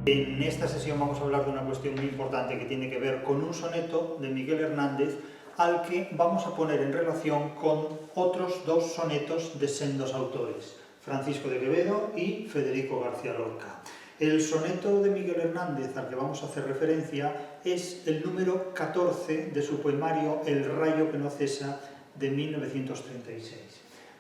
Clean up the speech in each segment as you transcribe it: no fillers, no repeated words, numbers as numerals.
En esta sesión vamos a hablar de una cuestión muy importante que tiene que ver con un soneto de Miguel Hernández al que vamos a poner en relación con otros dos sonetos de sendos autores, Francisco de Quevedo y Federico García Lorca. El soneto de Miguel Hernández al que vamos a hacer referencia es el número 14 de su poemario El rayo que no cesa de 1936.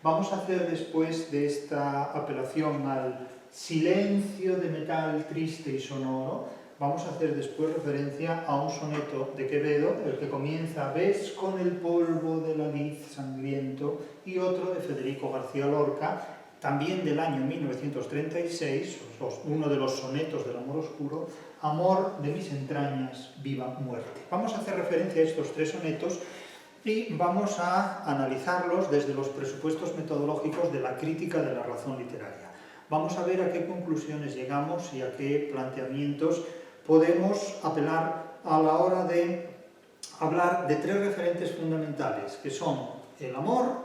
Vamos a hacer después de esta apelación al silencio de metal triste y sonoro, vamos a hacer después referencia a un soneto de Quevedo, el que comienza «Ves con el polvo de la lid sangriento», y otro de Federico García Lorca, también del año 1936, uno de los sonetos del amor oscuro, «Amor de mis entrañas, viva muerte». Vamos a hacer referencia a estos tres sonetos y vamos a analizarlos desde los presupuestos metodológicos de la crítica de la razón literaria. Vamos a ver a qué conclusiones llegamos y a qué planteamientos podemos apelar a la hora de hablar de tres referentes fundamentales, que son el amor,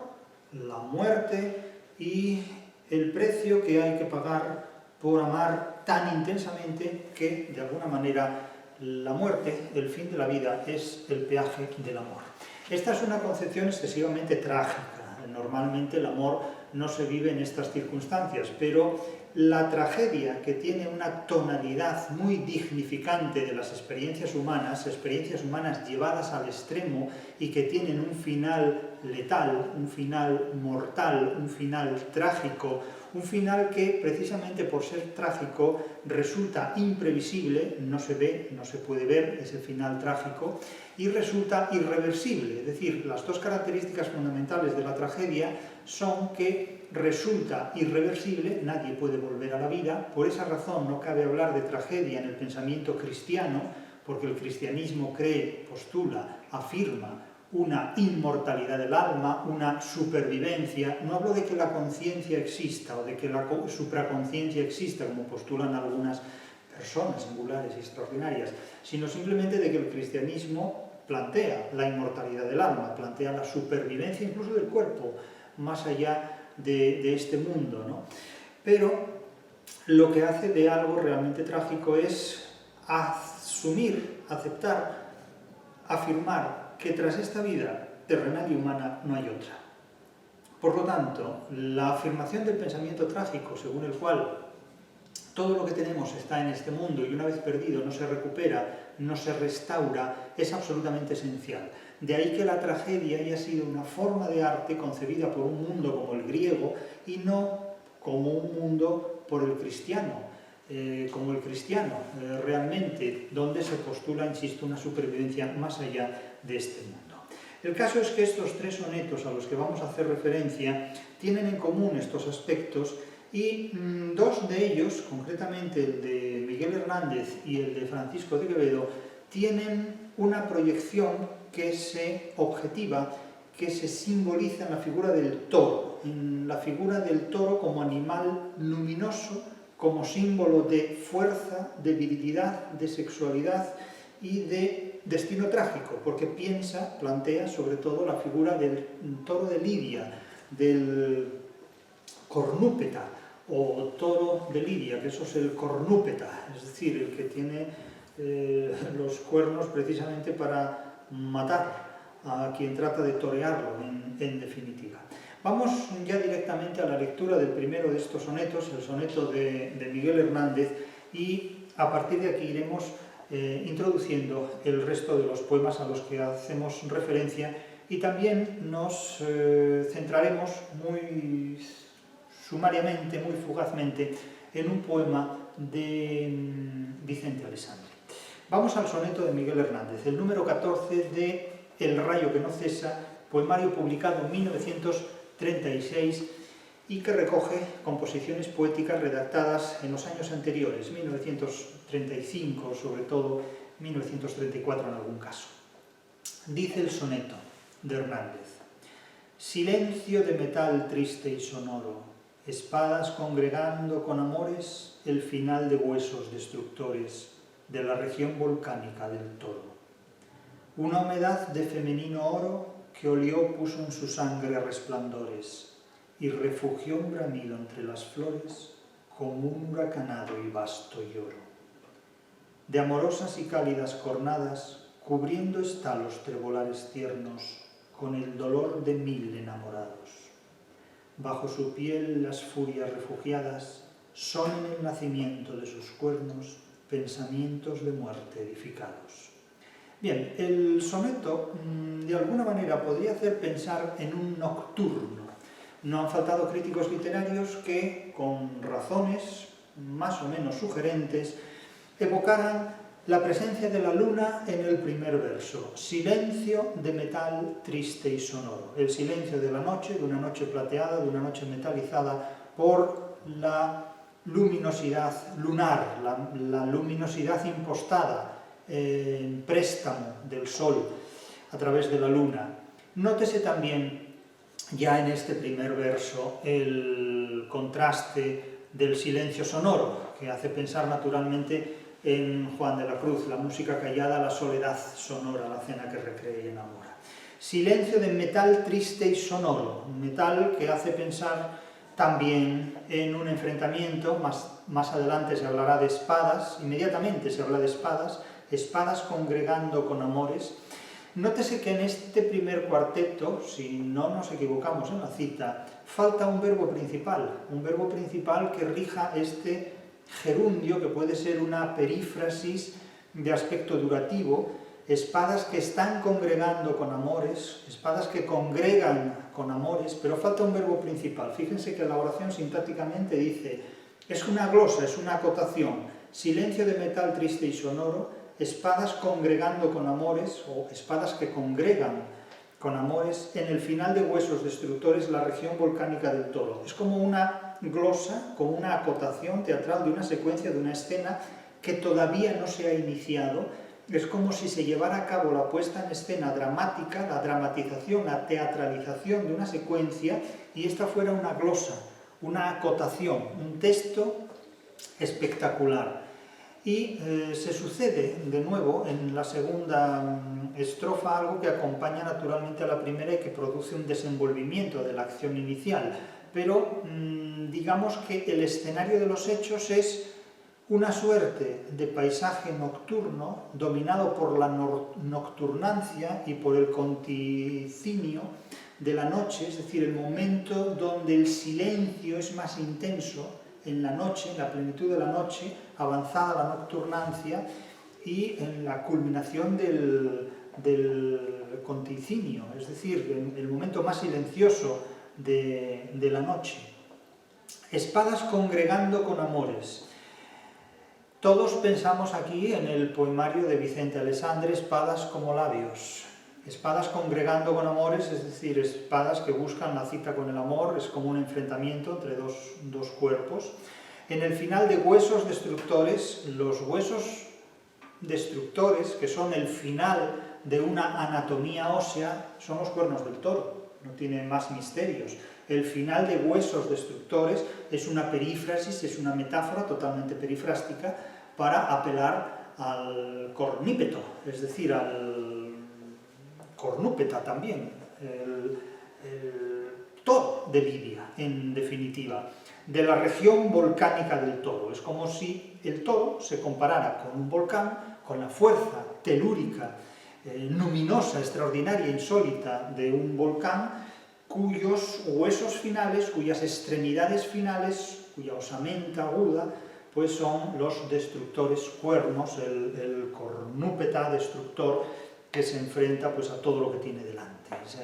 la muerte y el precio que hay que pagar por amar tan intensamente que, de alguna manera, la muerte, el fin de la vida, es el peaje del amor. Esta es una concepción excesivamente trágica. Normalmente el amor no se vive en estas circunstancias, pero la tragedia, que tiene una tonalidad muy dignificante de las experiencias humanas llevadas al extremo y que tienen un final letal, un final mortal, un final trágico, un final que precisamente por ser trágico resulta imprevisible, no se ve, no se puede ver ese final trágico, y resulta irreversible. Es decir, las dos características fundamentales de la tragedia son que resulta irreversible, nadie puede volver a la vida. Por esa razón no cabe hablar de tragedia en el pensamiento cristiano, porque el cristianismo cree, postula, afirma una inmortalidad del alma, una supervivencia. No hablo de que la conciencia exista o de que la supraconciencia exista, como postulan algunas personas singulares y extraordinarias, sino simplemente de que el cristianismo plantea la inmortalidad del alma, plantea la supervivencia incluso del cuerpo, más allá de este mundo, ¿no? Pero lo que hace de algo realmente trágico es asumir, aceptar, afirmar que tras esta vida terrenal y humana no hay otra. Por lo tanto, la afirmación del pensamiento trágico, según el cual todo lo que tenemos está en este mundo y una vez perdido no se recupera, no se restaura, es absolutamente esencial. De ahí que la tragedia haya sido una forma de arte concebida por un mundo como el griego y no como un mundo por el cristiano, realmente, donde se postula, insisto, una supervivencia más allá de este mundo. El caso es que estos tres sonetos a los que vamos a hacer referencia tienen en común estos aspectos y dos de ellos, concretamente el de Miguel Hernández y el de Francisco de Quevedo, tienen una proyección que se objetiva, que se simboliza en la figura del toro, como animal luminoso, como símbolo de fuerza, de virilidad, de sexualidad y de destino trágico, porque plantea sobre todo la figura del toro de Lidia, del cornúpeta, o toro de Lidia, que eso es el cornúpeta, es decir, el que tiene los cuernos precisamente para matar a quien trata de torearlo, en definitiva. Vamos ya directamente a la lectura del primero de estos sonetos, el soneto de Miguel Hernández, y a partir de aquí iremos introduciendo el resto de los poemas a los que hacemos referencia y también nos centraremos muy sumariamente, muy fugazmente, en un poema de Vicente Alessandri. Vamos al soneto de Miguel Hernández, el número 14 de El rayo que no cesa, poemario publicado en 1936 y que recoge composiciones poéticas redactadas en los años anteriores, 1935, sobre todo 1934 en algún caso. Dice el soneto de Hernández: silencio de metal triste y sonoro, espadas congregando con amores el final de huesos destructores de la región volcánica del Toro. Una humedad de femenino oro que olió puso en su sangre resplandores y refugió un bramido entre las flores como un huracanado y vasto lloro. de amorosas y cálidas cornadas, cubriendo está los trebolares tiernos con el dolor de 1000 enamorados. Bajo su piel las furias refugiadas son en el nacimiento de sus cuernos pensamientos de muerte edificados. Bien, el soneto de alguna manera podría hacer pensar en un nocturno. No han faltado críticos literarios que, con razones más o menos sugerentes, evocaran la presencia de la luna en el primer verso. Silencio de metal triste y sonoro. El silencio de la noche, de una noche plateada, de una noche metalizada por la luminosidad lunar, la luminosidad impostada, en préstamo del sol a través de la luna. Nótese también ya en este primer verso el contraste del silencio sonoro, que hace pensar naturalmente en Juan de la Cruz, la música callada, la soledad sonora, la cena que recrea y enamora. Silencio de metal triste y sonoro, un metal que hace pensar también en un enfrentamiento, más adelante se hablará de espadas, inmediatamente se habla de espadas, espadas congregando con amores. Nótese que en este primer cuarteto, si no nos equivocamos en la cita, falta un verbo principal que rija este gerundio, que puede ser una perífrasis de aspecto durativo, espadas que están congregando con amores, espadas que congregan con amores, pero falta un verbo principal. Fíjense que la oración sintácticamente dice, es una glosa, es una acotación, silencio de metal triste y sonoro, espadas congregando con amores, o espadas que congregan con amores, en el final de Huesos Destructores, la región volcánica del Toro. Es como una glosa, como una acotación teatral de una secuencia, de una escena que todavía no se ha iniciado. Es como si se llevara a cabo la puesta en escena dramática, la dramatización, la teatralización de una secuencia, y esta fuera una glosa, una acotación, un texto espectacular. Y se sucede de nuevo en la segunda estrofa algo que acompaña naturalmente a la primera y que produce un desenvolvimiento de la acción inicial. Pero digamos que el escenario de los hechos es una suerte de paisaje nocturno dominado por la nocturnancia y por el conticinio de la noche, es decir, el momento donde el silencio es más intenso, en la noche, en la plenitud de la noche, avanzada la nocturnancia y en la culminación del conticinio, es decir, en el momento más silencioso de la noche. Espadas congregando con amores. Todos pensamos aquí en el poemario de Vicente Alessandri, espadas como labios. Espadas congregando con amores, es decir, espadas que buscan la cita con el amor, es como un enfrentamiento entre dos cuerpos. En el final de Huesos Destructores, los huesos destructores, que son el final de una anatomía ósea, son los cuernos del toro, no tiene más misterios. El final de Huesos Destructores es una perífrasis, es una metáfora totalmente perifrástica para apelar al cornípeto, es decir, al cornúpeta también, el toro de Lidia, en definitiva, de la región volcánica del Toro. Es como si el toro se comparara con un volcán, con la fuerza telúrica, luminosa, extraordinaria, insólita de un volcán, cuyos huesos finales, cuyas extremidades finales, cuya osamenta aguda, pues son los destructores cuernos, el cornúpeta destructor que se enfrenta pues, a todo lo que tiene delante.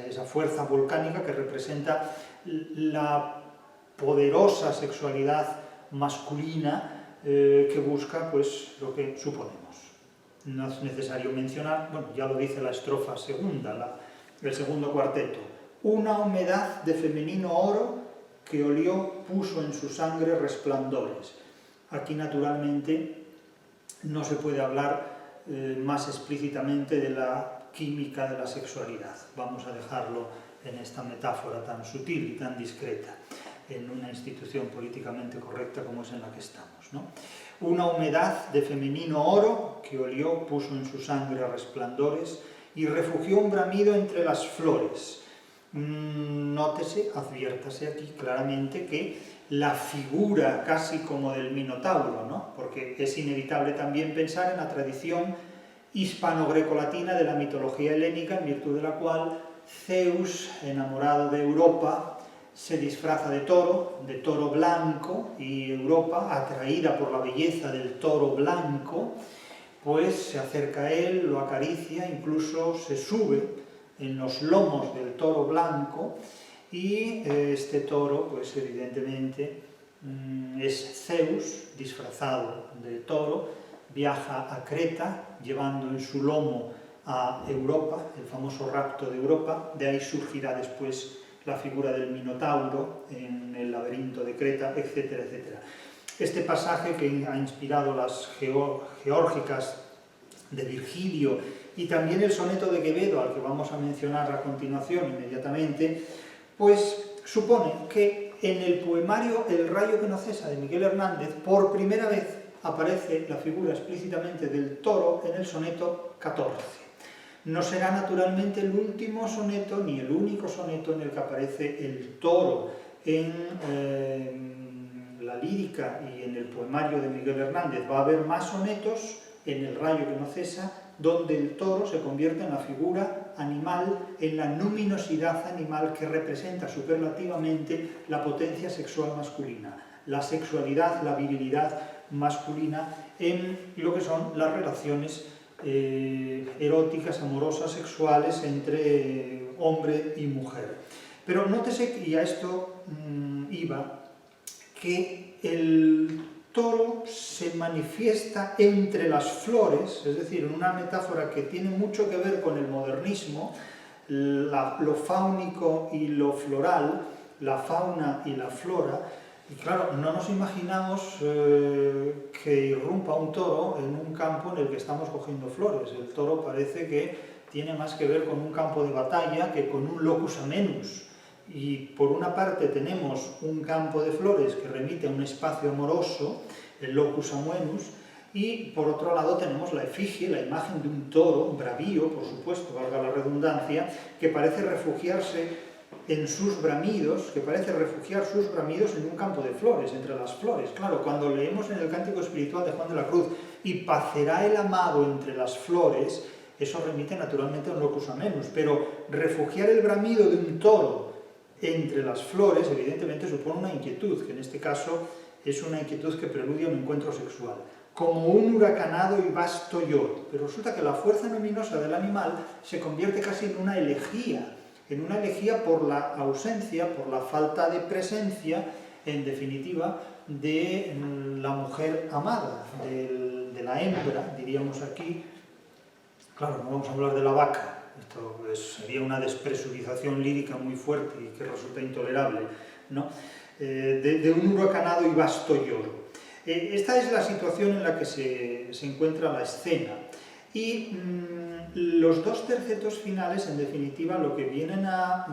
Esa fuerza volcánica que representa la poderosa sexualidad masculina que busca pues, lo que suponemos. No es necesario mencionar, bueno, ya lo dice la estrofa segunda, el segundo cuarteto. Una humedad de femenino oro que olió puso en su sangre resplandores. Aquí, naturalmente, no se puede hablar más explícitamente de la química de la sexualidad. Vamos a dejarlo en esta metáfora tan sutil y tan discreta, en una institución políticamente correcta como es en la que estamos, ¿no? Una humedad de femenino oro que olió puso en su sangre resplandores y refugió un bramido entre las flores. Nótese, adviértase aquí claramente que la figura casi como del Minotauro, ¿no? Porque es inevitable también pensar en la tradición hispano-grecolatina de la mitología helénica, en virtud de la cual Zeus, enamorado de Europa, se disfraza de toro blanco, y Europa, atraída por la belleza del toro blanco, pues se acerca a él, lo acaricia, incluso se sube en los lomos del toro blanco, y este toro, pues evidentemente, es Zeus, disfrazado de toro, viaja a Creta, llevando en su lomo a Europa, el famoso rapto de Europa. De ahí surgirá después la figura del Minotauro en el laberinto de Creta, etcétera, etcétera. Este pasaje, que ha inspirado las geórgicas de Virgilio y también el soneto de Quevedo, al que vamos a mencionar a continuación inmediatamente, pues supone que en el poemario El rayo que no cesa de Miguel Hernández, por primera vez aparece la figura explícitamente del toro en el soneto 14. No será naturalmente el último soneto ni el único soneto en el que aparece el toro en la lírica y en el poemario de Miguel Hernández. Va a haber más sonetos en El rayo que no cesa, donde el toro se convierte en la figura animal, en la luminosidad animal que representa superlativamente la potencia sexual masculina, la sexualidad, la virilidad masculina en lo que son las relaciones eróticas, amorosas, sexuales entre hombre y mujer. Pero nótese, y a esto iba, que el toro se manifiesta entre las flores, es decir, en una metáfora que tiene mucho que ver con el modernismo, lo fáunico y lo floral, la fauna y la flora. Y claro, no nos imaginamos que irrumpa un toro en un campo en el que estamos cogiendo flores. El toro parece que tiene más que ver con un campo de batalla que con un locus amenus. Y por una parte tenemos un campo de flores que remite a un espacio amoroso, el locus amenus, y por otro lado tenemos la efigie, la imagen de un toro, un bravío, por supuesto, valga la redundancia, que parece refugiarse en sus bramidos, en un campo de flores, entre las flores. Claro, cuando leemos en el Cántico Espiritual de Juan de la Cruz, y pacerá el amado entre las flores, eso remite naturalmente a un locus amenus, pero refugiar el bramido de un toro entre las flores, evidentemente supone una inquietud, que en este caso es una inquietud que preludia a un encuentro sexual, como un huracanado y vasto lloro. Pero resulta que la fuerza luminosa del animal se convierte casi en una elegía por la ausencia, por la falta de presencia, en definitiva, de la mujer amada, de la hembra, diríamos aquí. Claro, no vamos a hablar de la vaca. Esto sería una despresurización lírica muy fuerte y que resulta intolerable, ¿no? De un huracanado y vasto lloro. Esta es la situación en la que se encuentra la escena. Y los dos tercetos finales, en definitiva, lo que vienen a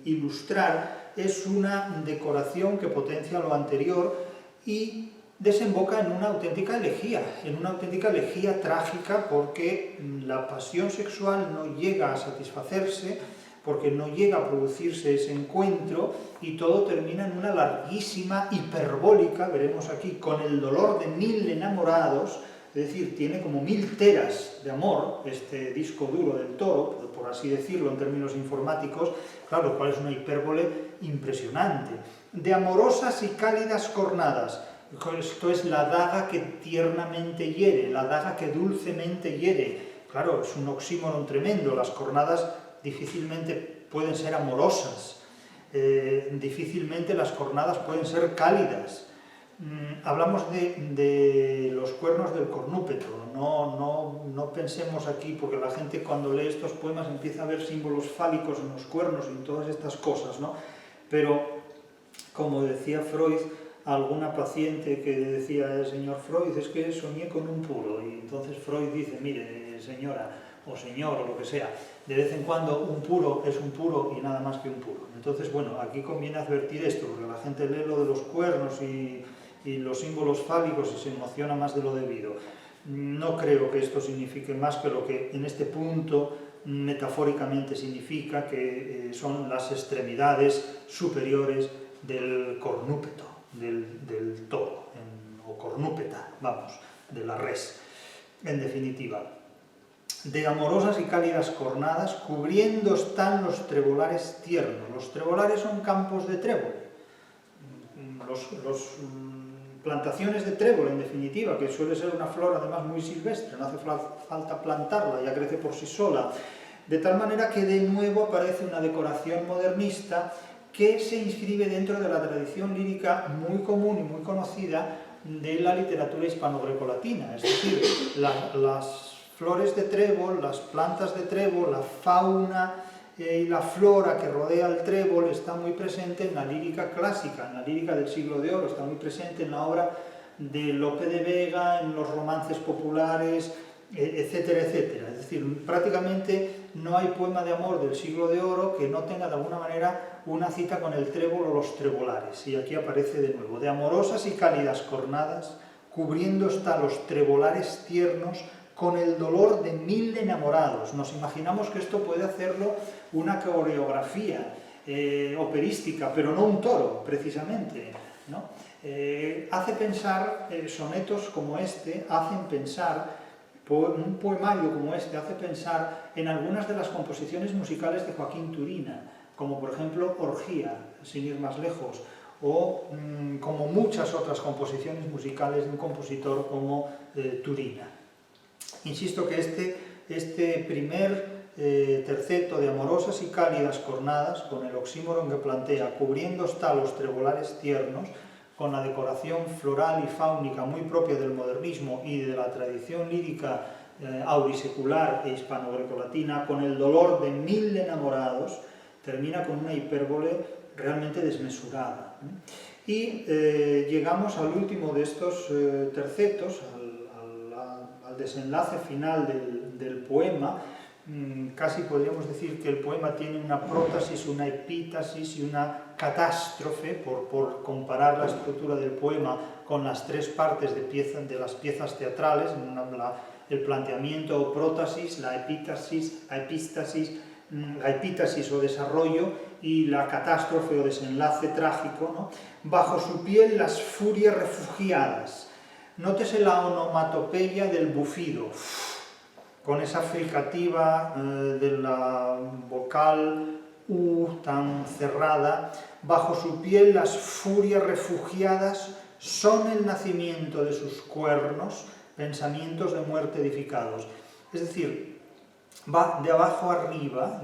ilustrar es una decoración que potencia lo anterior y desemboca en una auténtica elegía trágica, porque la pasión sexual no llega a satisfacerse, porque no llega a producirse ese encuentro, y todo termina en una larguísima hiperbólica, veremos aquí, con el dolor de 1000 enamorados, es decir, tiene como 1000 teras de amor, este disco duro del toro, por así decirlo en términos informáticos, claro, lo cual es una hipérbole impresionante, de amorosas y cálidas cornadas. Esto es la daga que tiernamente hiere, la daga que dulcemente hiere. Claro, es un oxímoron tremendo. Las cornadas difícilmente pueden ser amorosas, difícilmente las cornadas pueden ser cálidas. Hablamos de los cuernos del cornúpetro, no pensemos aquí, porque la gente cuando lee estos poemas empieza a ver símbolos fálicos en los cuernos y en todas estas cosas, ¿no? Pero, como decía Freud, alguna paciente que decía, señor Freud, es que soñé con un puro, y entonces Freud dice, mire, señora, o señor, o lo que sea, de vez en cuando un puro es un puro y nada más que un puro. Entonces, bueno, aquí conviene advertir esto, porque la gente lee lo de los cuernos y los símbolos fálicos y se emociona más de lo debido. No creo que esto signifique más que lo que en este punto metafóricamente significa, que son las extremidades superiores del cornúpeto, del toro, o cornúpeta, vamos, de la res, en definitiva. De amorosas y cálidas cornadas, cubriendo están los trebolares tiernos. Los trebolares son campos de trébol, plantaciones de trébol, en definitiva, que suele ser una flor además muy silvestre, no hace falta plantarla, ya crece por sí sola, de tal manera que de nuevo aparece una decoración modernista que se inscribe dentro de la tradición lírica muy común y muy conocida de la literatura hispano-grecolatina, es decir, las flores de trébol, las plantas de trébol, la fauna y la flora que rodea al trébol está muy presente en la lírica clásica, en la lírica del siglo de oro, está muy presente en la obra de Lope de Vega, en los romances populares, etcétera, etcétera. Es decir, prácticamente no hay poema de amor del siglo de oro que no tenga de alguna manera una cita con el trébol o los trebolares. Y aquí aparece de nuevo: de amorosas y cálidas cornadas, cubriendo está los trebolares tiernos, con el dolor de 1000 enamorados. Nos imaginamos que esto puede hacerlo una coreografía operística, pero no un toro, precisamente, ¿no? Hace pensar, sonetos como este hacen pensar, un poemario como este hace pensar en algunas de las composiciones musicales de Joaquín Turina, como por ejemplo Orgía, sin ir más lejos, o como muchas otras composiciones musicales de un compositor como Turina. Insisto que este primer terceto de amorosas y cálidas cornadas, con el oxímoron que plantea, cubriendo está los trebolares tiernos, con la decoración floral y fáunica muy propia del modernismo y de la tradición lírica aurisecular e hispano-grecolatina, con el dolor de 1000 enamorados, termina con una hipérbole realmente desmesurada. Y llegamos al último de estos tercetos, al desenlace final del poema. Casi podríamos decir que el poema tiene una prótasis, una epítasis y una catástrofe, por comparar la estructura del poema con las tres partes de las piezas teatrales, el planteamiento o prótasis, la epítasis o desarrollo, y la catástrofe o desenlace trágico, ¿no? Bajo su piel las furias refugiadas. Nótese la onomatopeya del bufido, con esa fricativa de la vocal U tan cerrada. Bajo su piel las furias refugiadas son el nacimiento de sus cuernos, pensamientos de muerte edificados. Es decir, va de abajo arriba,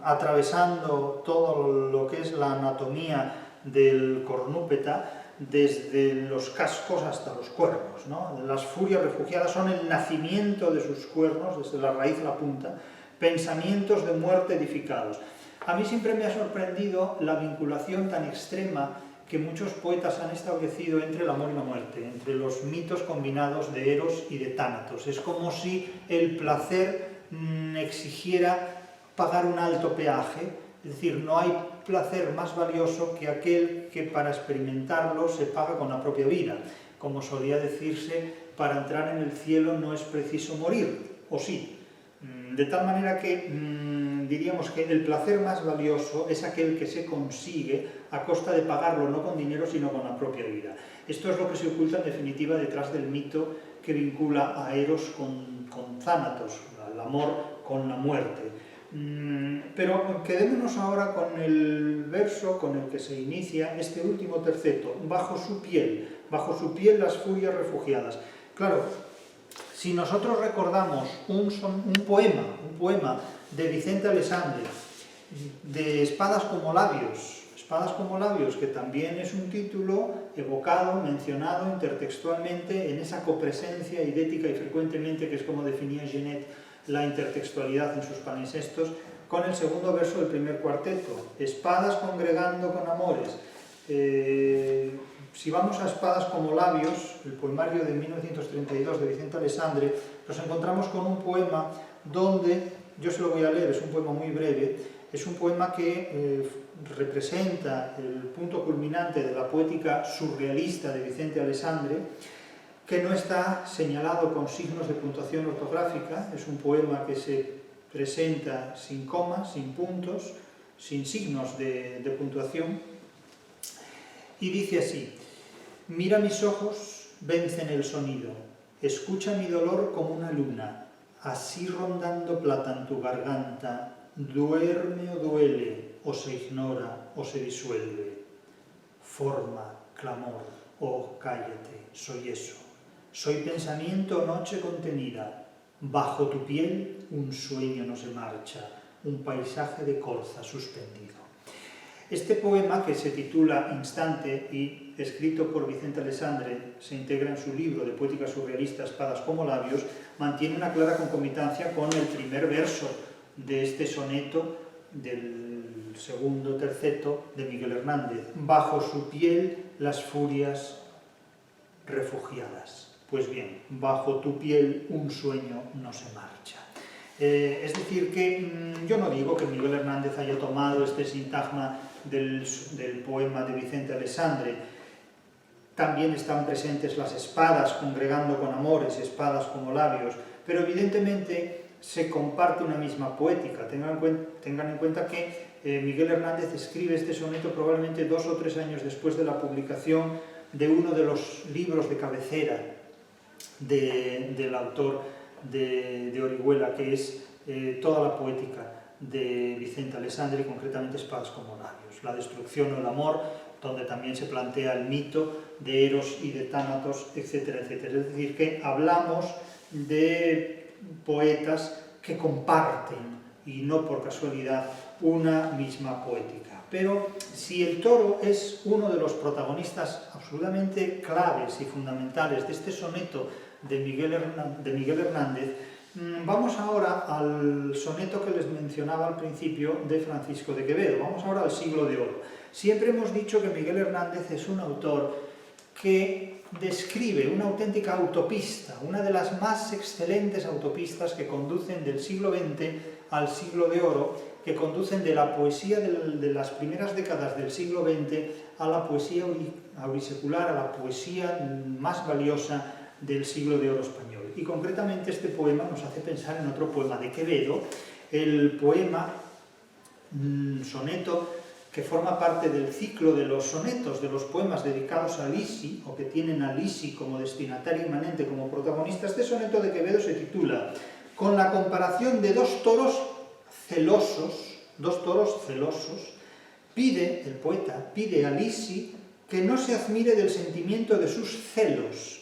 atravesando todo lo que es la anatomía del cornúpeta, desde los cascos hasta los cuernos, ¿no? Las furias refugiadas son el nacimiento de sus cuernos, desde la raíz a la punta, pensamientos de muerte edificados. A mí siempre me ha sorprendido la vinculación tan extrema que muchos poetas han establecido entre el amor y la muerte, entre los mitos combinados de Eros y de Tánatos. Es como si el placer exigiera pagar un alto peaje, es decir, no hay placer más valioso que aquel que para experimentarlo se paga con la propia vida. Como solía decirse, para entrar en el cielo no es preciso morir, o sí. De tal manera que diríamos que el placer más valioso es aquel que se consigue a costa de pagarlo no con dinero sino con la propia vida. Esto es lo que se oculta en definitiva detrás del mito que vincula a Eros con Thanatos, el amor con la muerte. Pero quedémonos ahora con el verso con el que se inicia este último terceto: bajo su piel las furias refugiadas. Claro, si nosotros recordamos un poema de Vicente Alessandri, de Espadas como labios, que también es un título evocado, mencionado intertextualmente en esa copresencia idética y frecuentemente, que es como definía Genet la intertextualidad en sus palimpsestos, con el segundo verso del primer cuarteto: espadas congregando con amores. Si vamos a Espadas como labios, el poemario de 1932 de Vicente Alessandri, nos encontramos con un poema donde, yo se lo voy a leer, es un poema muy breve, es un poema que representa el punto culminante de la poética surrealista de Vicente Alessandri, que no está señalado con signos de puntuación ortográfica. Es un poema que se presenta sin comas, sin puntos, sin signos de puntuación, Y dice así: mira mis ojos, vencen el sonido, escucha mi dolor como una luna, así rondando plata en tu garganta, duerme o duele, o se ignora o se disuelve. Forma, clamor, oh cállate, soy eso. Soy pensamiento o noche contenida. Bajo tu piel un sueño no se marcha, un paisaje de corza suspendido. Este poema, que se titula Instante y escrito por Vicente Alessandre, se integra en su libro de poética surrealista Espadas como labios, mantiene una clara concomitancia con el primer verso de este soneto del segundo terceto de Miguel Hernández. Bajo su piel las furias refugiadas. Pues bien, bajo tu piel un sueño no se marcha. Es decir, que yo no digo que Miguel Hernández haya tomado este sintagma del poema de Vicente Alessandre. También están presentes las espadas, congregando con amores, espadas como labios, pero evidentemente se comparte una misma poética. Tengan en cuenta que Miguel Hernández escribe este soneto probablemente 2 o 3 años después de la publicación de uno de los libros de cabecera del autor de Orihuela, que es toda la poética de Vicente Alessandre, y concretamente Espadas como labios, la destrucción o el amor, donde también se plantea el mito de Eros y de Tánatos, etcétera, etcétera. Es decir, que hablamos de poetas que comparten, y no por casualidad, una misma poética. Pero si el toro es uno de los protagonistas absolutamente claves y fundamentales de este soneto de Miguel Hernández, vamos ahora al soneto que les mencionaba al principio de Francisco de Quevedo. Vamos ahora al Siglo de Oro. Siempre hemos dicho que Miguel Hernández es un autor que describe una auténtica autopista, una de las más excelentes autopistas que conducen del siglo XX al Siglo de Oro, que conducen de la poesía de las primeras décadas del siglo XX a la poesía aurisecular, a la poesía más valiosa del Siglo de Oro español. Y concretamente este poema nos hace pensar en otro poema de Quevedo, el poema soneto que forma parte del ciclo de los sonetos, de los poemas dedicados a Lisi, o que tienen a Lisi como destinatario inmanente, como protagonista. Este soneto de Quevedo se titula Con la comparación de dos toros celosos, el poeta pide a Lisi que no se admire del sentimiento de sus celos.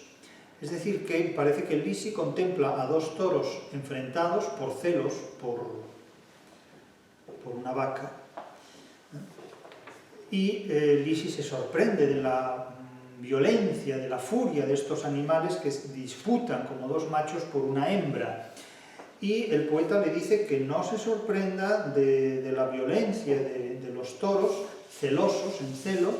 Es decir, que parece que Lisi contempla a dos toros enfrentados por celos, por una vaca, y Lisi se sorprende de la violencia, de la furia de estos animales que disputan como dos machos por una hembra. Y el poeta le dice que no se sorprenda de la violencia de los toros, celosos, en celo,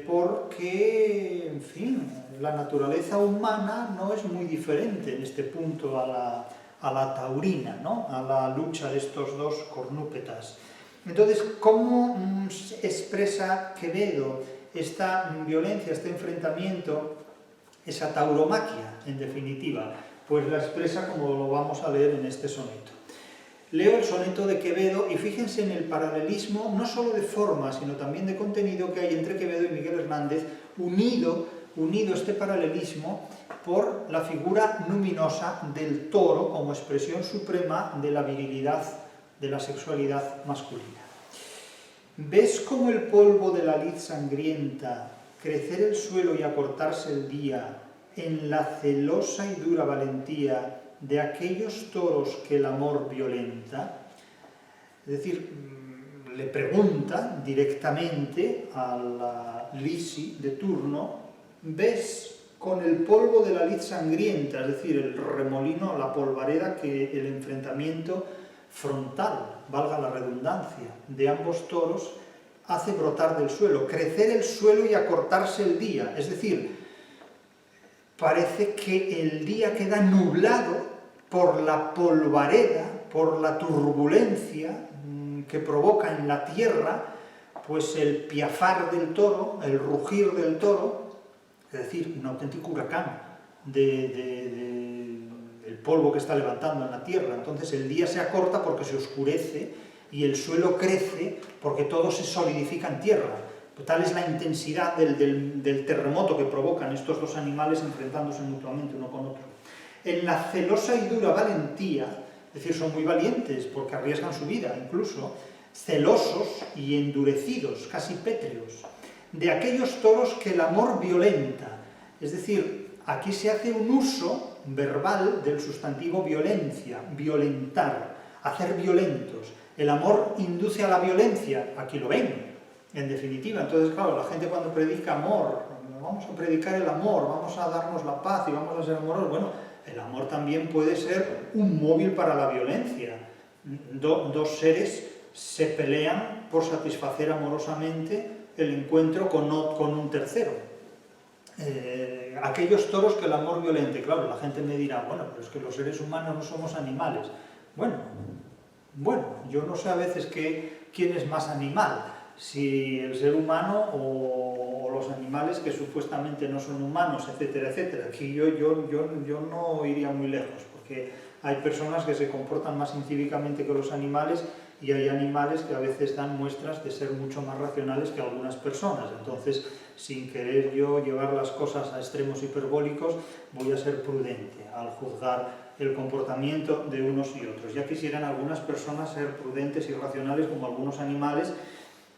porque, en fin, la naturaleza humana no es muy diferente en este punto a la taurina, ¿no? A la lucha de estos dos cornúpetas. Entonces, ¿cómo expresa Quevedo esta violencia, este enfrentamiento, esa tauromaquia, en definitiva? Pues la expresa como lo vamos a leer en este soneto. Leo el soneto de Quevedo y fíjense en el paralelismo, no solo de forma, sino también de contenido que hay entre Quevedo y Miguel Hernández, unido este paralelismo por la figura luminosa del toro como expresión suprema de la virilidad, de la sexualidad masculina. ¿Ves como el polvo de la lid sangrienta crecer el suelo y acortarse el día en la celosa y dura valentía de aquellos toros que el amor violenta? Es decir, le pregunta directamente a la Lisi de turno: ¿ves con el polvo de la lid sangrienta? Es decir, el remolino, la polvareda que el enfrentamiento frontal, valga la redundancia, de ambos toros hace brotar del suelo, crecer el suelo y acortarse el día. Es decir, parece que el día queda nublado por la polvareda, por la turbulencia que provoca en la tierra, pues el piafar del toro, el rugir del toro, es decir, un auténtico huracán el polvo que está levantando en la tierra. Entonces el día se acorta porque se oscurece y el suelo crece porque todo se solidifica en tierra. Tal es la intensidad del terremoto que provocan estos dos animales enfrentándose mutuamente uno con otro. En la celosa y dura valentía, es decir, son muy valientes porque arriesgan su vida incluso, celosos y endurecidos, casi pétreos, de aquellos toros que el amor violenta. Es decir, aquí se hace un uso verbal del sustantivo violencia, violentar, hacer violentos. El amor induce a la violencia, aquí lo ven, en definitiva. Entonces, claro, la gente cuando predica amor, vamos a predicar el amor, vamos a darnos la paz y vamos a ser amorosos, bueno, el amor también puede ser un móvil para la violencia. Dos seres se pelean por satisfacer amorosamente el encuentro con un tercero. Aquellos toros que el amor violente, claro, la gente me dirá, bueno, pero es que los seres humanos no somos animales. Bueno, yo no sé a veces quién es más animal, si el ser humano o los animales que supuestamente no son humanos, etcétera, etcétera. Aquí yo no iría muy lejos, porque hay personas que se comportan más incívicamente que los animales y hay animales que a veces dan muestras de ser mucho más racionales que algunas personas. Entonces, sin querer yo llevar las cosas a extremos hiperbólicos, voy a ser prudente al juzgar el comportamiento de unos y otros. Ya quisieran algunas personas ser prudentes y racionales como algunos animales,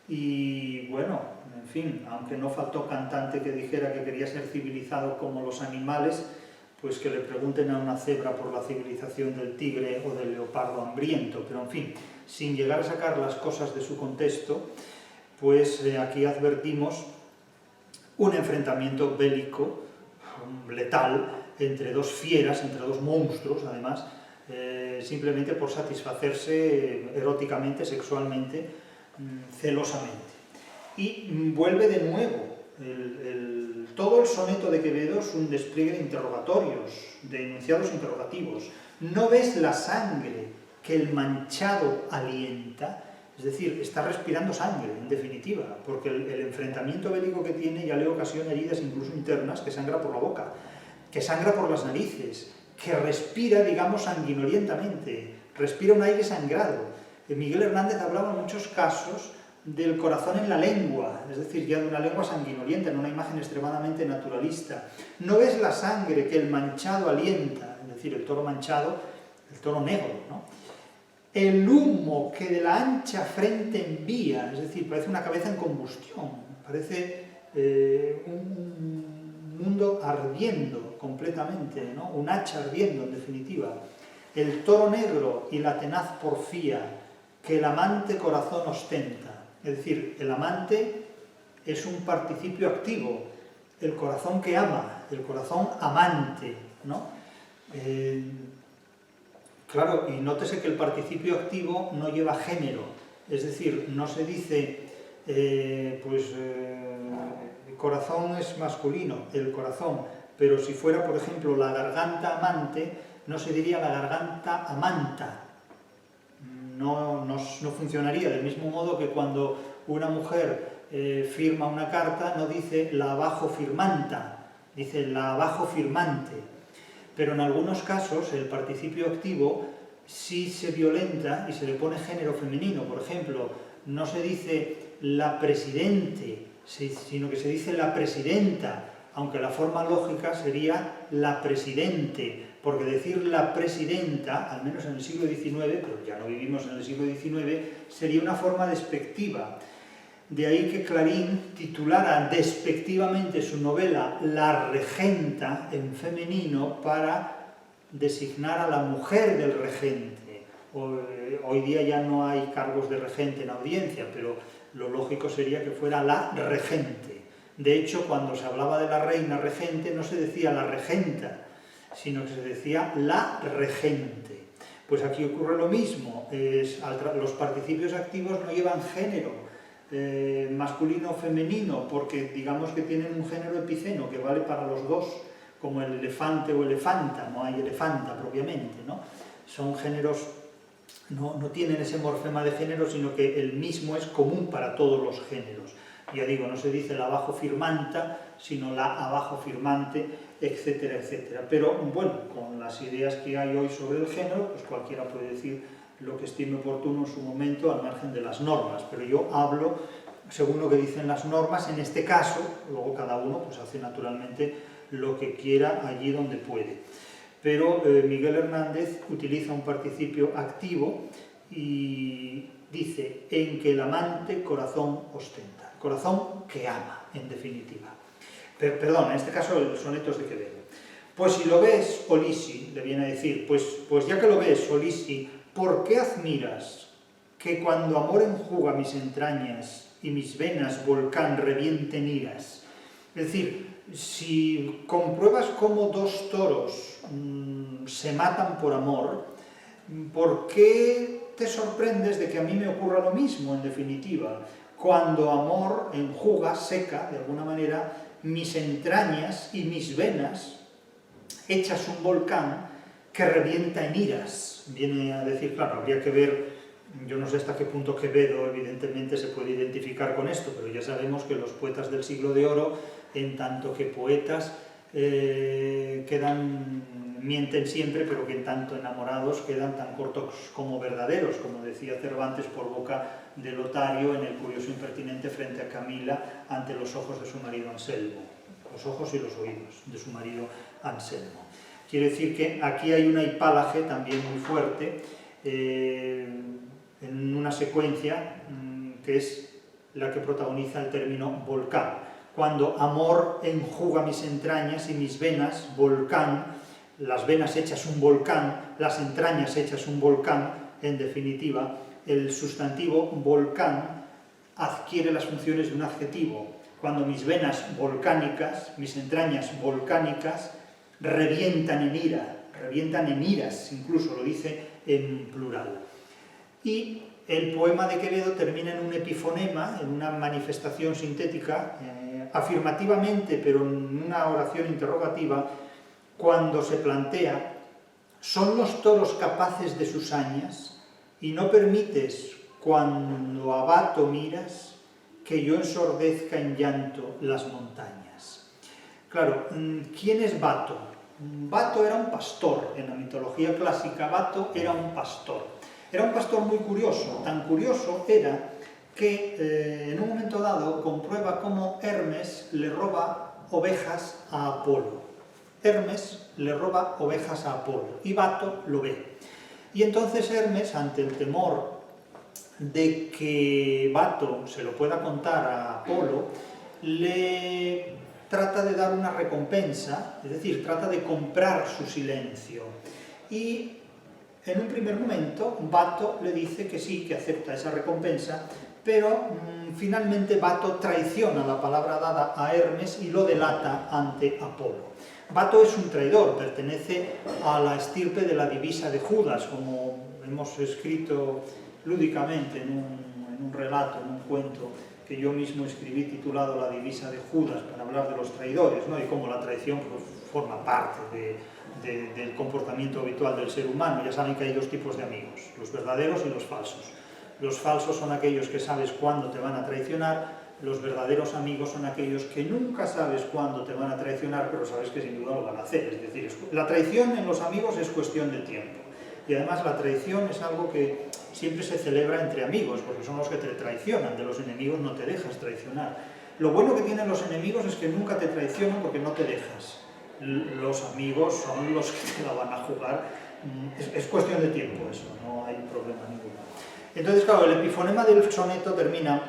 y bueno, en fin, aunque no faltó cantante que dijera que quería ser civilizado como los animales, pues que le pregunten a una cebra por la civilización del tigre o del leopardo hambriento. Pero en fin, sin llegar a sacar las cosas de su contexto, pues aquí advertimos un enfrentamiento bélico, letal, entre dos fieras, entre dos monstruos, además, simplemente por satisfacerse eróticamente, sexualmente, celosamente. Y vuelve de nuevo, todo el soneto de Quevedo es un despliegue de interrogatorios, de enunciados interrogativos. ¿No ves la sangre que el manchado alienta? Es decir, está respirando sangre, en definitiva, porque el enfrentamiento bélico que tiene ya le ocasiona heridas incluso internas, que sangra por la boca, que sangra por las narices, que respira, digamos, sanguinolientamente, respira un aire sangrado. Miguel Hernández hablaba en muchos casos del corazón en la lengua, es decir, ya de una lengua sanguinolienta, en una imagen extremadamente naturalista. ¿No ves la sangre que el manchado alienta? Es decir, el toro manchado, el toro negro, ¿no? El humo que de la ancha frente envía, es decir, parece una cabeza en combustión, parece un mundo ardiendo completamente, ¿no? Un hacha ardiendo, en definitiva. El toro negro y la tenaz porfía que el amante corazón ostenta. Es decir, el amante es un participio activo, el corazón que ama, el corazón amante, ¿no? Claro, y nótese que el participio activo no lleva género, es decir, no se dice, el corazón es masculino, el corazón, pero si fuera, por ejemplo, la garganta amante, no se diría la garganta amanta. No funcionaría del mismo modo que cuando una mujer firma una carta no dice la abajo firmanta, dice la abajo firmante. Pero en algunos casos el participio activo sí se violenta y se le pone género femenino. Por ejemplo, no se dice la presidente, sino que se dice la presidenta, aunque la forma lógica sería la presidente, porque decir la presidenta, al menos en el siglo XIX, pero ya no vivimos en el siglo XIX, sería una forma despectiva. De ahí que Clarín titulara despectivamente su novela La regenta en femenino para designar a la mujer del regente. Hoy día ya no hay cargos de regente en audiencia, pero lo lógico sería que fuera la regente. De hecho, cuando se hablaba de la reina regente no se decía la regenta, sino que se decía la regente. Pues aquí ocurre lo mismo, los participios activos no llevan género, masculino o femenino, porque digamos que tienen un género epiceno que vale para los dos, como el elefante o elefanta, no hay elefanta propiamente, ¿no? Son géneros, no tienen ese morfema de género, sino que el mismo es común para todos los géneros. Ya digo, no se dice la abajo firmanta, sino la abajo firmante, etcétera, etcétera. Pero bueno, con las ideas que hay hoy sobre el género, pues cualquiera puede decir lo que estime oportuno en su momento al margen de las normas, pero yo hablo según lo que dicen las normas. En este caso, luego cada uno pues hace naturalmente lo que quiera allí donde puede. Pero Miguel Hernández utiliza un participio activo y dice: en que el amante corazón ostenta, corazón que ama, en definitiva. Perdón, en este caso el soneto es de Quevedo. Pues si lo ves, Olisi, le viene a decir, pues ya que lo ves, Olisi, ¿por qué admiras que cuando amor enjuga mis entrañas y mis venas volcán revienten iras? Es decir, si compruebas cómo dos toros se matan por amor, ¿por qué te sorprendes de que a mí me ocurra lo mismo, en definitiva? Cuando amor enjuga, seca, de alguna manera, mis entrañas y mis venas, hechas un volcán que revienta en iras. Viene a decir, claro, habría que ver, yo no sé hasta qué punto Quevedo evidentemente se puede identificar con esto, pero ya sabemos que los poetas del siglo de oro, en tanto que poetas, mienten siempre, pero que en tanto enamorados quedan tan cortos como verdaderos, como decía Cervantes por boca de Lotario en el curioso impertinente frente a Camila ante los ojos de su marido Anselmo, los ojos y los oídos de su marido Anselmo. Quiere decir que aquí hay una hipálaje también muy fuerte en una secuencia que es la que protagoniza el término volcán. Cuando amor enjuga mis entrañas y mis venas, volcán, las venas hechas un volcán, las entrañas hechas un volcán, en definitiva, el sustantivo volcán adquiere las funciones de un adjetivo. Cuando mis venas volcánicas, mis entrañas volcánicas, revientan en ira, revientan en iras, incluso lo dice en plural. Y el poema de Quevedo termina en un epifonema, en una manifestación sintética, afirmativamente, pero en una oración interrogativa, cuando se plantea: ¿son los toros capaces de sus hañas? Y no permites, cuando a Bato miras, que yo ensordezca en llanto las montañas. Claro, ¿quién es Bato? Bato era un pastor. En la mitología clásica, Bato era un pastor. Era un pastor muy curioso. Tan curioso era que en un momento dado comprueba cómo Hermes le roba ovejas a Apolo. Hermes le roba ovejas a Apolo y Bato lo ve. Y entonces Hermes, ante el temor de que Bato se lo pueda contar a Apolo, le trata de dar una recompensa, es decir, trata de comprar su silencio. Y en un primer momento Bato le dice que sí, que acepta esa recompensa, pero finalmente Bato traiciona la palabra dada a Hermes y lo delata ante Apolo. Bato es un traidor, pertenece a la estirpe de la divisa de Judas, como hemos escrito lúdicamente en un relato, en un cuento que yo mismo escribí titulado La divisa de Judas, para hablar de los traidores, ¿no? Y cómo la traición pues, forma parte del comportamiento habitual del ser humano. Ya saben que hay dos tipos de amigos, los verdaderos y los falsos. Los falsos son aquellos que sabes cuándo te van a traicionar, los verdaderos amigos son aquellos que nunca sabes cuándo te van a traicionar, pero sabes que sin duda lo van a hacer. Es decir, la traición en los amigos es cuestión de tiempo. Y además la traición es algo que siempre se celebra entre amigos, porque son los que te traicionan, de los enemigos no te dejas traicionar. Lo bueno que tienen los enemigos es que nunca te traicionan porque no te dejas. Los amigos son los que te la van a jugar. Es cuestión de tiempo eso, no hay problema ninguno. Entonces, claro, el epifonema del soneto termina: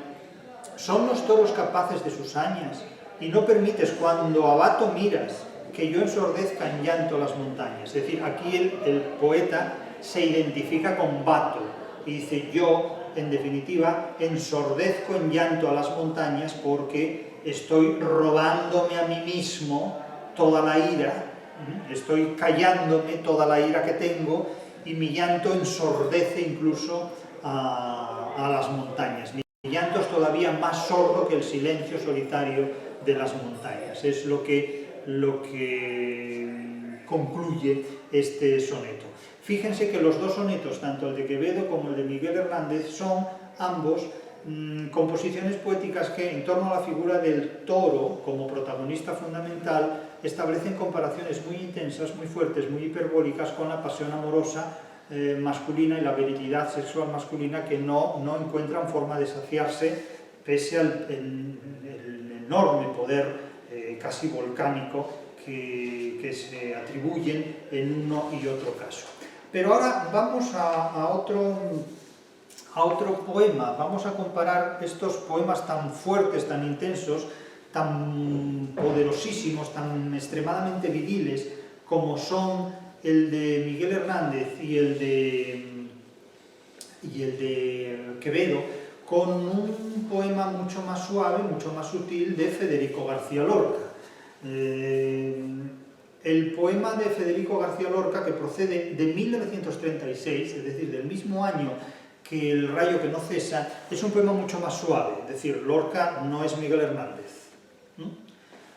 son los toros capaces de sus hañas, y no permites, cuando a Bato miras, que yo ensordezca en llanto las montañas. Es decir, aquí el poeta se identifica con Bato y dice: yo, en definitiva, ensordezco en llanto a las montañas porque estoy robándome a mí mismo toda la ira, estoy callándome toda la ira que tengo, y mi llanto ensordece incluso a las montañas. Mi llanto es todavía más sordo que el silencio solitario de las montañas. Es lo que concluye este soneto. Fíjense que los dos sonetos, tanto el de Quevedo como el de Miguel Hernández, son ambos composiciones poéticas que, en torno a la figura del toro como protagonista fundamental, establecen comparaciones muy intensas, muy fuertes, muy hiperbólicas con la pasión amorosa masculina y la virilidad sexual masculina, que no encuentran forma de saciarse pese al enorme poder casi volcánico que se atribuyen en uno y otro caso. Pero ahora vamos a otro poema, vamos a comparar estos poemas tan fuertes, tan intensos, tan poderosísimos, tan extremadamente viriles, como son el de Miguel Hernández y el de Quevedo, con un poema mucho más suave, mucho más sutil, de Federico García Lorca. El poema de Federico García Lorca, que procede de 1936, es decir, del mismo año que El rayo que no cesa, es un poema mucho más suave. Es decir, Lorca no es Miguel Hernández.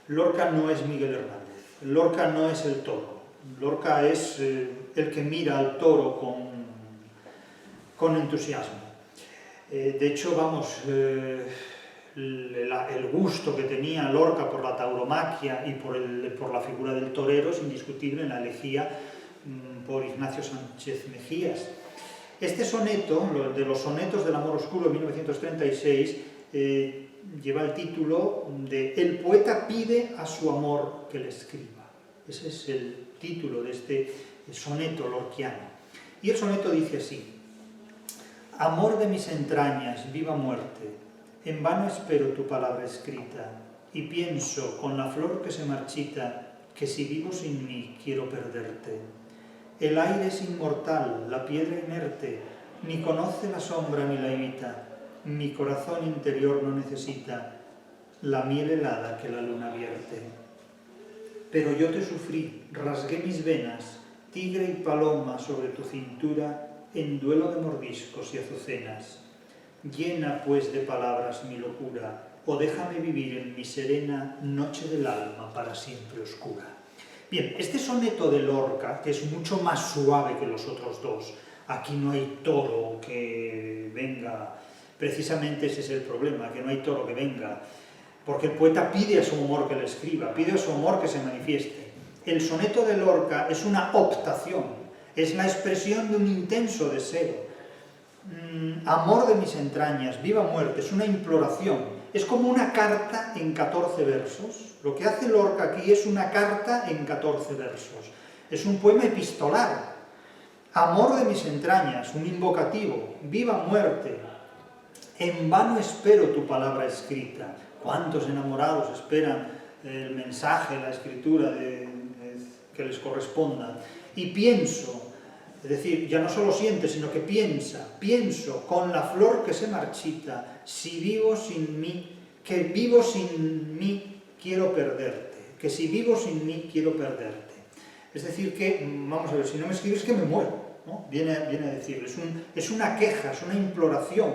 Lorca no es Miguel Hernández. Lorca no es el toro. Lorca es el que mira al toro con entusiasmo. De hecho, vamos, el gusto que tenía Lorca por la tauromaquia y por la figura del torero es indiscutible en la elegía por Ignacio Sánchez Mejías. Este soneto, de los sonetos del amor oscuro de 1936, lleva el título de El poeta pide a su amor que le escriba. Ese es el título de este soneto lorquiano. Y el soneto dice así: Amor de mis entrañas, viva muerte, en vano espero tu palabra escrita, y pienso, con la flor que se marchita, que si vivo sin mí quiero perderte. El aire es inmortal, la piedra inerte, ni conoce la sombra ni la evita, mi corazón interior no necesita la miel helada que la luna vierte. Pero yo te sufrí, rasgué mis venas, tigre y paloma sobre tu cintura, en duelo de mordiscos y azucenas. Llena pues de palabras mi locura, o déjame vivir en mi serena noche del alma para siempre oscura. Bien, este soneto de Lorca, que es mucho más suave que los otros dos, aquí no hay toro que venga, precisamente ese es el problema, que no hay toro que venga, porque el poeta pide a su amor que le escriba, pide a su amor que se manifieste. El soneto de Lorca es una optación, es la expresión de un intenso deseo. Amor de mis entrañas, viva muerte, es una imploración. Es como una carta en 14 versos. Lo que hace Lorca aquí es una carta en 14 versos. Es un poema epistolar. Amor de mis entrañas, un invocativo. Viva muerte, en vano espero tu palabra escrita. ¿Cuántos enamorados esperan el mensaje, la escritura que les corresponda? Y pienso, es decir, ya no solo siente, sino que pienso, con la flor que se marchita, si vivo sin mí, que vivo sin mí quiero perderte, que si vivo sin mí quiero perderte. Es decir que, vamos a ver, si no me escribes que me muero, ¿no? Viene a decir, es una queja, es una imploración,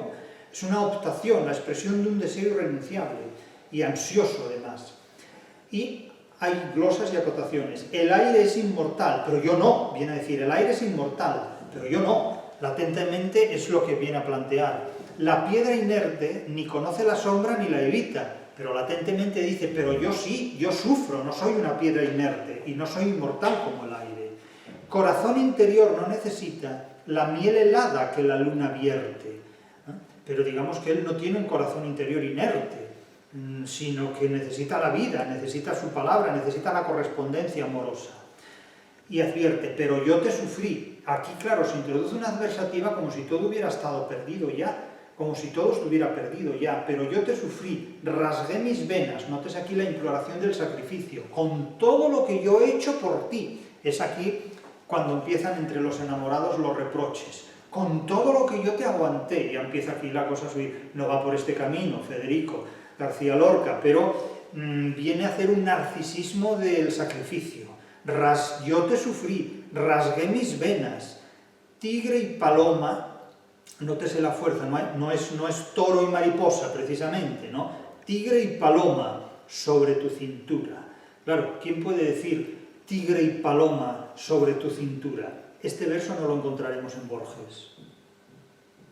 es una optación, la expresión de un deseo irrenunciable y ansioso además. Y hay glosas y acotaciones. El aire es inmortal, pero yo no, viene a decir, el aire es inmortal, pero yo no. Latentemente es lo que viene a plantear. La piedra inerte ni conoce la sombra ni la evita, pero latentemente dice, pero yo sí, yo sufro, no soy una piedra inerte y no soy inmortal como el aire. Corazón interior no necesita la miel helada que la luna vierte. Pero digamos que él no tiene un corazón interior inerte, sino que necesita la vida, necesita su palabra, necesita la correspondencia amorosa. Y advierte, pero yo te sufrí. Aquí, claro, se introduce una adversativa como si todo hubiera estado perdido ya, como si todo estuviera perdido ya, pero yo te sufrí, rasgué mis venas, notes aquí la imploración del sacrificio, con todo lo que yo he hecho por ti. Es aquí cuando empiezan entre los enamorados los reproches. Con todo lo que yo te aguanté, ya empieza aquí la cosa a subir, no va por este camino, Federico García Lorca, pero viene a hacer un narcisismo del sacrificio. Yo te sufrí, rasgué mis venas, tigre y paloma, nótese la fuerza, no es toro y mariposa precisamente, ¿no? Tigre y paloma sobre tu cintura. Claro, ¿quién puede decir tigre y paloma sobre tu cintura? Este verso no lo encontraremos en Borges,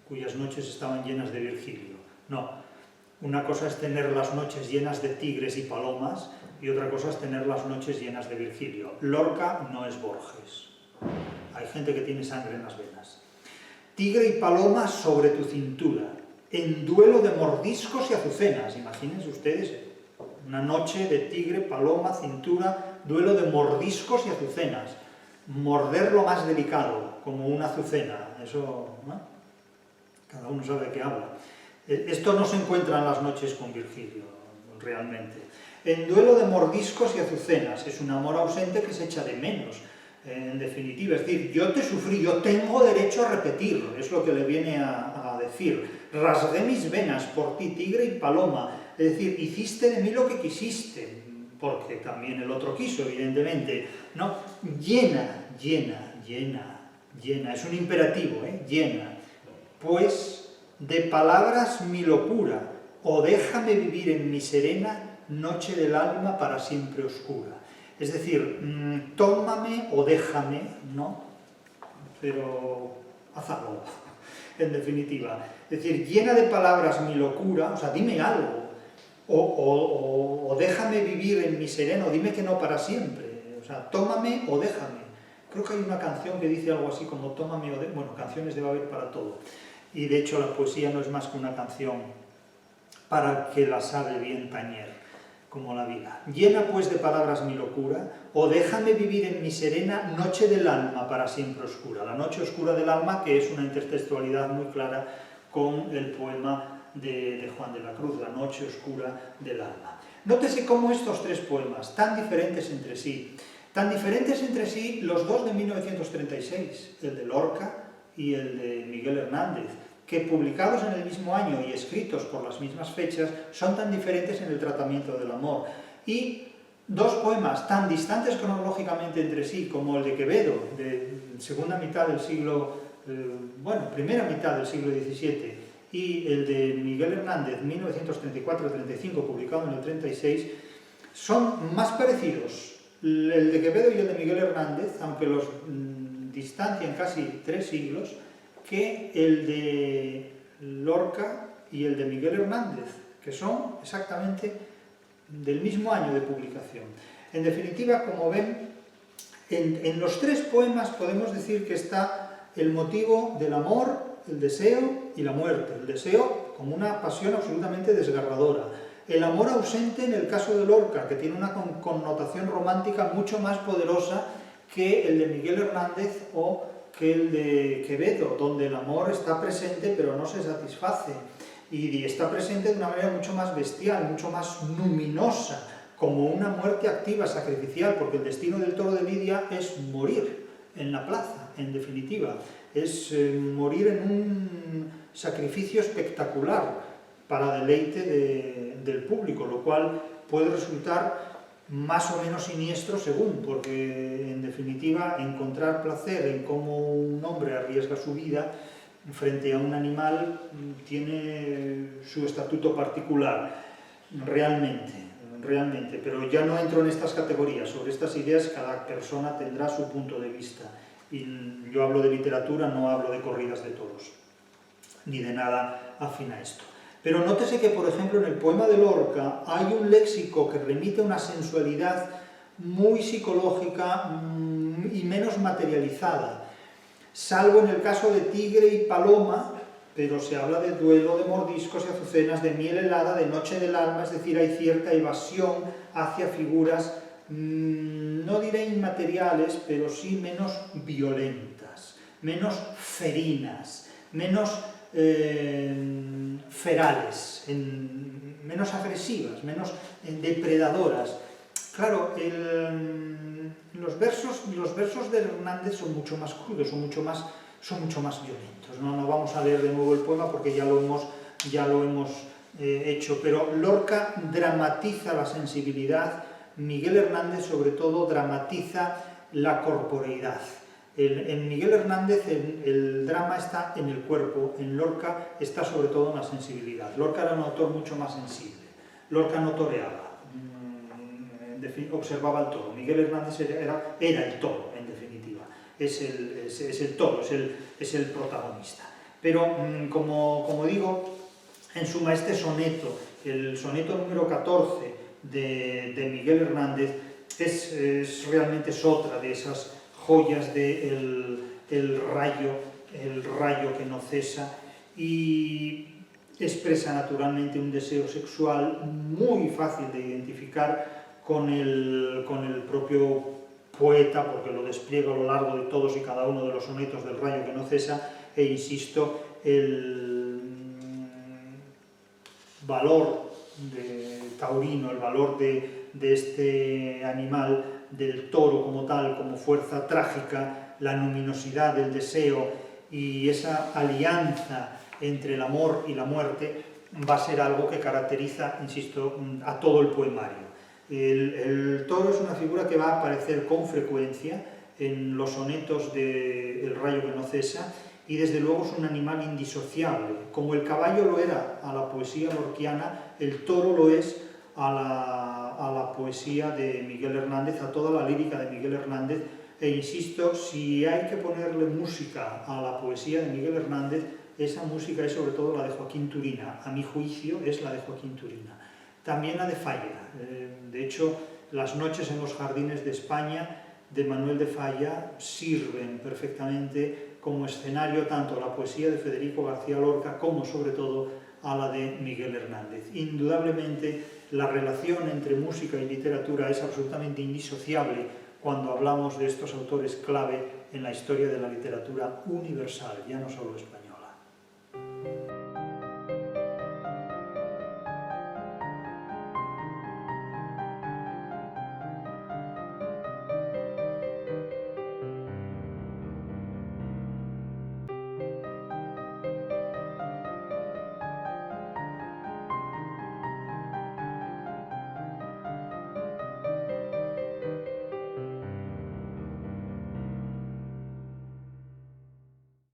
cuyas noches estaban llenas de Virgilio. No, una cosa es tener las noches llenas de tigres y palomas y otra cosa es tener las noches llenas de Virgilio. Lorca no es Borges. Hay gente que tiene sangre en las venas. Tigre y paloma sobre tu cintura. en duelo de mordiscos y azucenas. Imagínense ustedes, una noche de tigre, paloma, cintura, duelo de mordiscos y azucenas. Morder lo más delicado, como una azucena, eso, ¿no? Cada uno sabe de qué habla. Esto no se encuentra en las noches con Virgilio, realmente. En duelo de mordiscos y azucenas, es un amor ausente que se echa de menos, en definitiva. Es decir, yo te sufrí, yo tengo derecho a repetirlo, es lo que le viene a decir. Rasgué mis venas por ti, tigre y paloma, es decir, hiciste de mí lo que quisiste, porque también el otro quiso, evidentemente, ¿no? Llena, llena, llena, llena, es un imperativo, llena, pues de palabras mi locura, o déjame vivir en mi serena noche del alma para siempre oscura. Es decir, tómame o déjame, ¿no? Pero haz algo, en definitiva. Es decir, llena de palabras mi locura, o sea, dime algo, o déjame vivir en mi sereno, dime que no para siempre, o sea, tómame o déjame. Creo que hay una canción que dice algo así como tómame o déjame, bueno, canciones debe haber para todo. Y de hecho la poesía no es más que una canción para el que la sabe bien tañer, como la vida. Llena pues de palabras mi locura, o déjame vivir en mi serena noche del alma para siempre oscura. La noche oscura del alma, que es una intertextualidad muy clara con el poema de Juan de la Cruz, La noche oscura del alma. Nótese cómo estos tres poemas, tan diferentes entre sí, los dos de 1936, el de Lorca y el de Miguel Hernández, que publicados en el mismo año y escritos por las mismas fechas, son tan diferentes en el tratamiento del amor. Y dos poemas tan distantes cronológicamente entre sí, como el de Quevedo, de segunda mitad del siglo, primera mitad del siglo XVII, y el de Miguel Hernández, 1934-35, publicado en el 36, son más parecidos, el de Quevedo y el de Miguel Hernández, aunque los distancian casi 3 siglos, que el de Lorca y el de Miguel Hernández, que son exactamente del mismo año de publicación. En definitiva, como ven, en los tres poemas podemos decir que está el motivo del amor, el deseo y la muerte. El deseo como una pasión absolutamente desgarradora. El amor ausente en el caso de Lorca, que tiene una connotación romántica mucho más poderosa que el de Miguel Hernández o que el de Quevedo, donde el amor está presente pero no se satisface, y está presente de una manera mucho más bestial, mucho más luminosa, como una muerte activa, sacrificial, porque el destino del toro de Lidia es morir en la plaza, en definitiva, es morir en un sacrificio espectacular para deleite del público, lo cual puede resultar más o menos siniestro según, porque en definitiva encontrar placer en cómo un hombre arriesga su vida frente a un animal tiene su estatuto particular, realmente, pero ya no entro en estas categorías, sobre estas ideas cada persona tendrá su punto de vista, y yo hablo de literatura, no hablo de corridas de toros, ni de nada afín a esto. Pero nótese que, por ejemplo, en el poema de Lorca hay un léxico que remite a una sensualidad muy psicológica y menos materializada, salvo en el caso de tigre y paloma, pero se habla de duelo, de mordiscos y azucenas, de miel helada, de noche del alma, es decir, hay cierta evasión hacia figuras, no diré inmateriales, pero sí menos violentas, menos ferinas, menos ferales, menos agresivas, menos depredadoras. Claro, los versos de Hernández son mucho más crudos, son mucho más violentos. No vamos a leer de nuevo el poema porque ya lo hemos hecho, pero Lorca dramatiza la sensibilidad, Miguel Hernández sobre todo dramatiza la corporeidad. En Miguel Hernández el drama está en el cuerpo, en Lorca está sobre todo en la sensibilidad. Lorca era un autor mucho más sensible, Lorca no toreaba, observaba el toro. Miguel Hernández era el toro, en definitiva, es el toro, es el protagonista. Pero, como digo, en suma, este soneto, el soneto número 14 de Miguel Hernández, es realmente otra de esas joyas de el rayo que no cesa, y expresa naturalmente un deseo sexual muy fácil de identificar con el propio poeta, porque lo despliega a lo largo de todos y cada uno de los sonetos del Rayo que no cesa, e insisto, el valor taurino, el valor de este animal, del toro como tal, como fuerza trágica, la luminosidad del deseo y esa alianza entre el amor y la muerte, va a ser algo que caracteriza, insisto, a todo el poemario. El toro es una figura que va a aparecer con frecuencia en los sonetos de El Rayo que no cesa, y desde luego es un animal indisociable. Como el caballo lo era a la poesía lorquiana, el toro lo es a la poesía de Miguel Hernández, a toda la lírica de Miguel Hernández, e insisto, si hay que ponerle música a la poesía de Miguel Hernández, esa música es sobre todo la de Joaquín Turina. A mi juicio es la de Joaquín Turina. También la de Falla. De hecho, Las noches en los jardines de España de Manuel de Falla sirven perfectamente como escenario tanto a la poesía de Federico García Lorca como sobre todo a la de Miguel Hernández. Indudablemente la relación entre música y literatura es absolutamente indisociable cuando hablamos de estos autores clave en la historia de la literatura universal, ya no solo española.